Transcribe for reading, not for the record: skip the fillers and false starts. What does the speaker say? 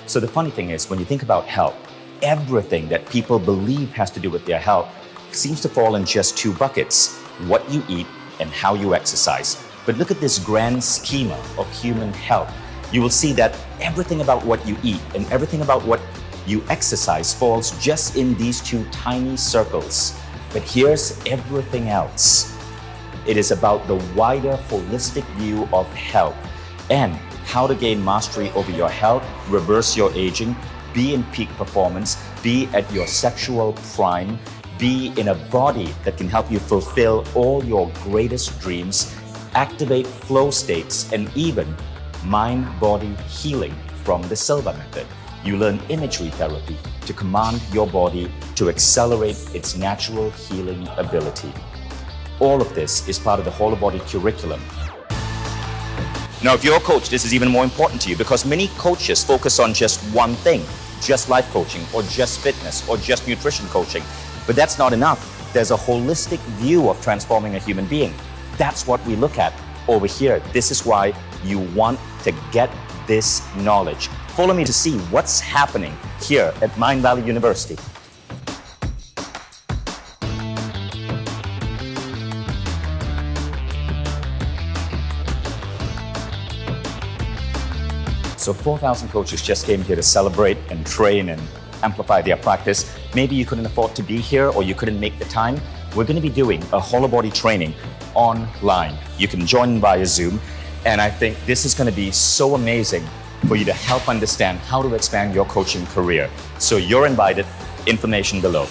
So the funny thing is, when you think about health, everything that people believe has to do with their health seems to fall in just two buckets: what you eat and how you exercise. But look at this grand schema of human health. You will see that everything about what you eat and everything about what you exercise falls just in these two tiny circles. But here's everything else. It is about the wider holistic view of health and how to gain mastery over your health, reverse your aging, be in peak performance, be at your sexual prime, be in a body that can help you fulfill all your greatest dreams, activate flow states, and even mind-body healing from the Silva method. You learn imagery therapy to command your body to accelerate its natural healing ability. All of this is part of the whole body curriculum. Now, if you're a coach, this is even more important to you because many coaches focus on just one thing, just life coaching or just fitness or just nutrition coaching. But that's not enough. There's a holistic view of transforming a human being. That's what we look at over here. This is why you want to get this knowledge. Follow me to see what's happening here at Mind Valley University. So 4,000 coaches just came here to celebrate and train and amplify their practice. Maybe you couldn't afford to be here or you couldn't make the time. We're going to be doing a whole body training online. You can join via Zoom. And I think this is going to be so amazing for you to help understand how to expand your coaching career. So you're invited. Information below.